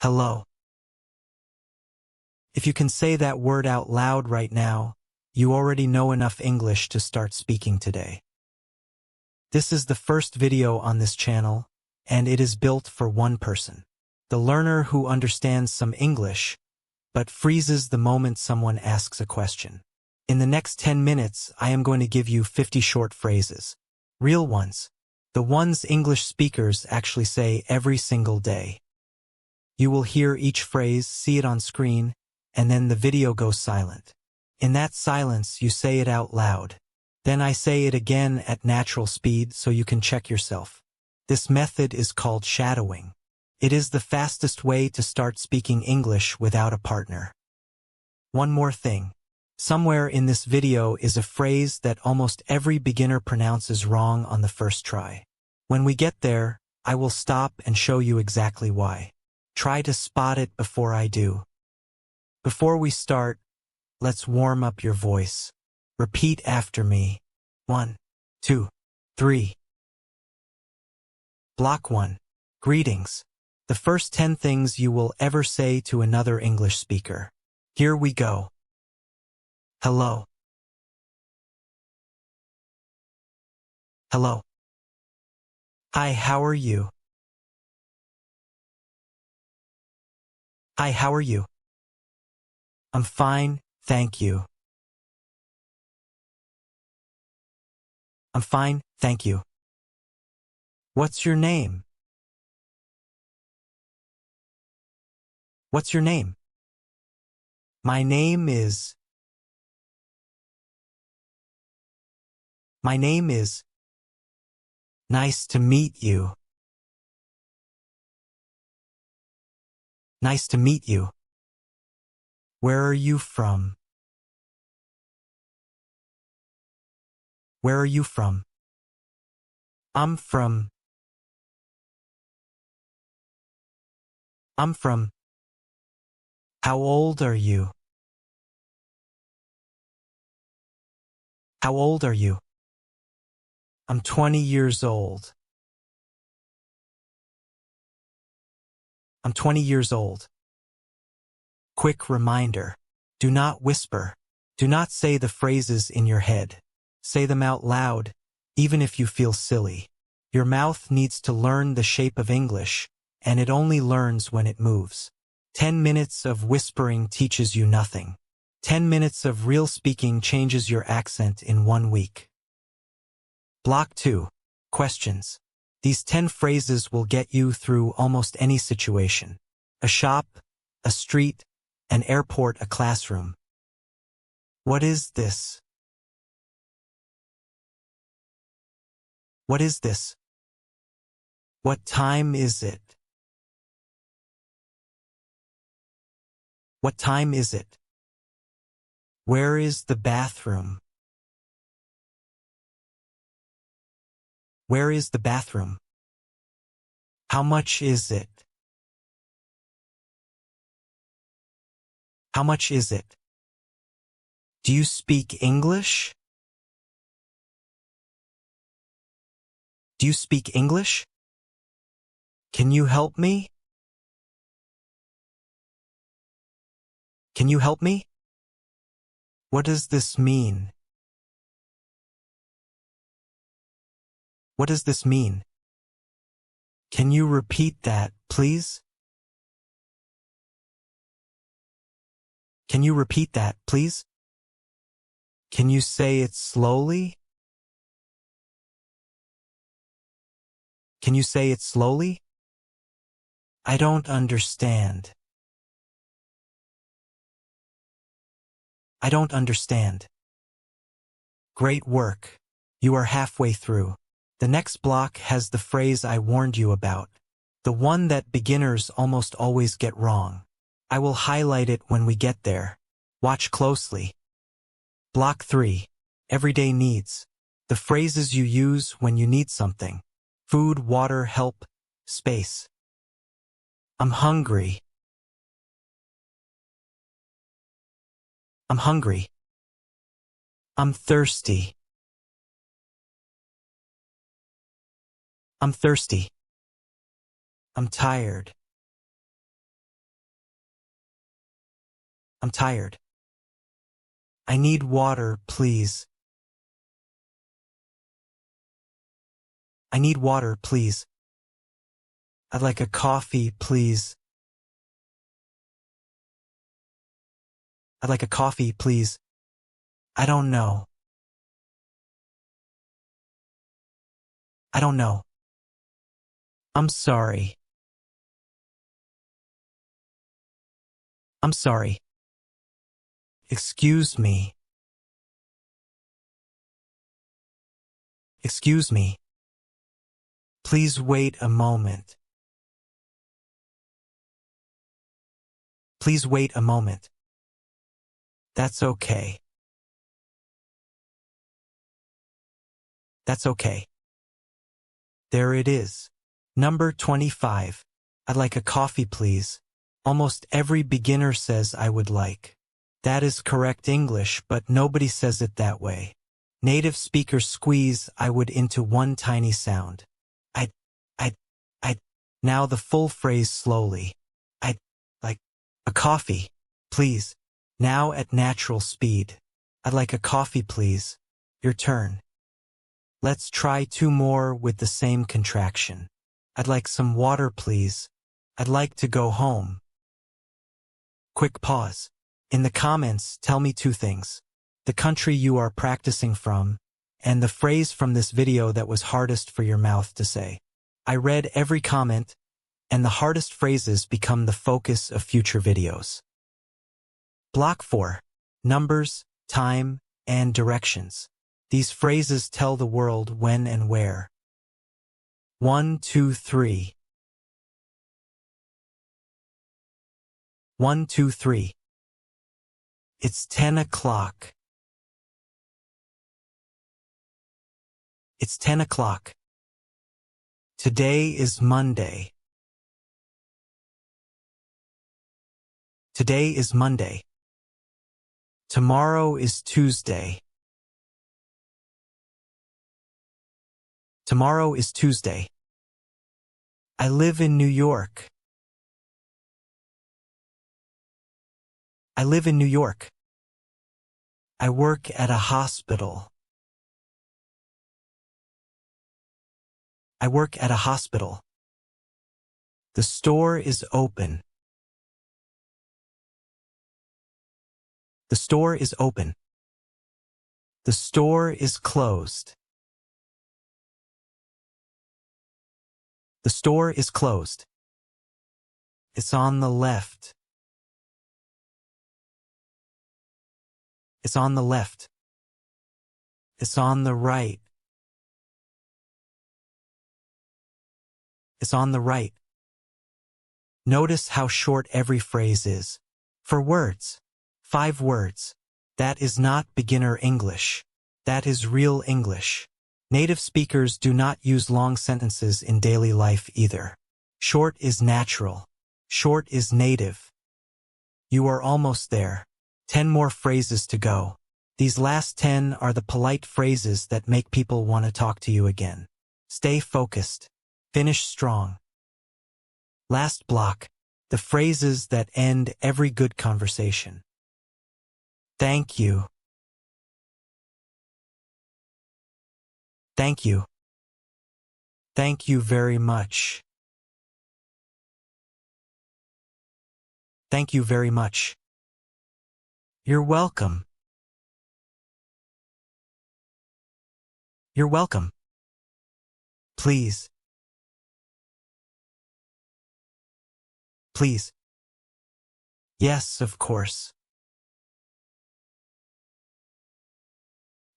Hello. If you can say that word out loud right now, you already know enough English to start speaking today. This is the first video on this channel, and it is built for one person. The learner who understands some English, but freezes the moment someone asks a question. In the next 10 minutes, I am going to give you 50 short phrases. Real ones. The ones English speakers actually say every single day. You will hear each phrase, see it on screen, and then the video goes silent. In that silence, you say it out loud. Then I say it again at natural speed so you can check yourself. This method is called shadowing. It is the fastest way to start speaking English without a partner. One more thing. Somewhere in this video is a phrase that almost every beginner pronounces wrong on the first try. When we get there, I will stop and show you exactly why. Try to spot it before I do. Before we start, let's warm up your voice. Repeat after me. 1, 2, 3. Block 1. Greetings. The first 10 things you will ever say to another English speaker. Here we go. Hello. Hello. Hi, how are you? Hi, how are you? I'm fine, thank you. I'm fine, thank you. What's your name? What's your name? My name is... My name is... Nice to meet you. Nice to meet you. Where are you from? Where are you from? I'm from... How old are you? How old are you? I'm 20 years old. I'm 20 years old. Quick reminder. Do not whisper. Do not say the phrases in your head. Say them out loud, even if you feel silly. Your mouth needs to learn the shape of English, and it only learns when it moves. 10 minutes of whispering teaches you nothing. 10 minutes of real speaking changes your accent in 1 week. Block 2. Questions. These 10 phrases will get you through almost any situation. A shop, a street, an airport, a classroom. What is this? What is this? What time is it? What time is it? Where is the bathroom? Where is the bathroom? How much is it? How much is it? Do you speak English? Do you speak English? Can you help me? Can you help me? What does this mean? What does this mean? Can you repeat that, please? Can you repeat that, please? Can you say it slowly? Can you say it slowly? I don't understand. I don't understand. Great work. You are halfway through. The next block has the phrase I warned you about, the one that beginners almost always get wrong. I will highlight it when we get there. Watch closely. Block 3. Everyday needs. The phrases you use when you need something. Food, water, help, space. I'm hungry. I'm hungry. I'm thirsty. I'm thirsty. I'm tired. I'm tired. I need water, please. I need water, please. I'd like a coffee, please. I'd like a coffee, please. I don't know. I don't know. I'm sorry. I'm sorry. Excuse me. Excuse me. Please wait a moment. Please wait a moment. That's okay. That's okay. There it is. Number 25. I'd like a coffee, please. Almost every beginner says I would like. That is correct English, but nobody says it that way. Native speakers squeeze I would into one tiny sound. I'd. Now the full phrase slowly. I'd like a coffee, please. Now at natural speed. I'd like a coffee, please. Your turn. Let's try two more with the same contraction. I'd like some water, please. I'd like to go home. Quick pause. In the comments, tell me two things. The country you are practicing from, and the phrase from this video that was hardest for your mouth to say. I read every comment, and the hardest phrases become the focus of future videos. Block 4. Numbers, time, and directions. These phrases tell the world when and where. 1, 2, 3. 1, 2, 3. It's 10 o'clock. It's 10 o'clock. Today is Monday. Today is Monday. Tomorrow is Tuesday. Tomorrow is Tuesday. I live in New York. I live in New York. I work at a hospital. I work at a hospital. The store is open. The store is open. The store is closed. The store is closed. It's on the left. It's on the left. It's on the right. It's on the right. Notice how short every phrase is. For words. 5 words. That is not beginner English. That is real English. Native speakers do not use long sentences in daily life either. Short is natural. Short is native. You are almost there. 10 more phrases to go. These last 10 are the polite phrases that make people want to talk to you again. Stay focused. Finish strong. Last block. The phrases that end every good conversation. Thank you. Thank you. Thank you very much. Thank you very much. You're welcome. You're welcome. Please. Please. Yes, of course.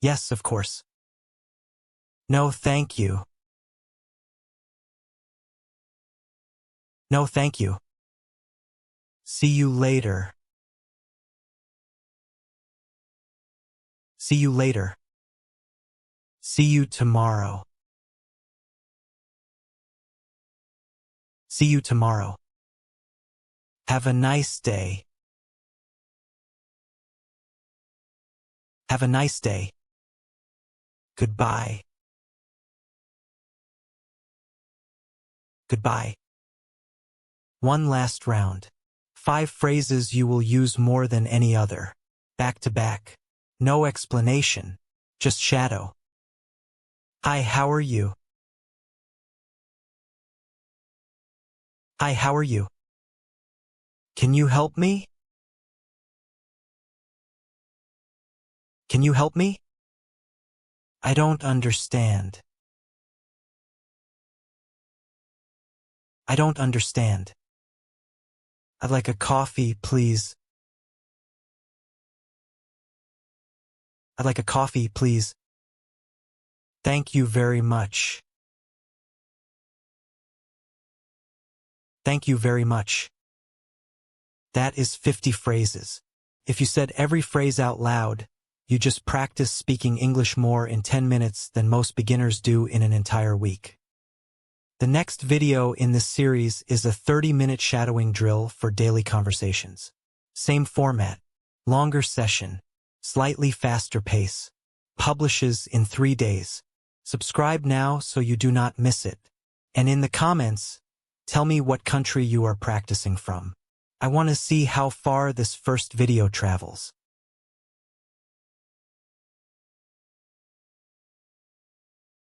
Yes, of course. No, thank you. No, thank you. See you later. See you later. See you tomorrow. See you tomorrow. Have a nice day. Have a nice day. Goodbye. Goodbye. One last round. 5 phrases you will use more than any other. Back to back. No explanation. Just shadow. Hi, how are you? Hi, how are you? Can you help me? Can you help me? I don't understand. I don't understand. I'd like a coffee, please. I'd like a coffee, please. Thank you very much. Thank you very much. That is 50 phrases. If you said every phrase out loud, you just practice speaking English more in 10 minutes than most beginners do in an entire week. The next video in this series is a 30-minute shadowing drill for daily conversations. Same format, longer session, slightly faster pace. Publishes in 3 days. Subscribe now so you do not miss it. And in the comments, tell me what country you are practicing from. I want to see how far this first video travels.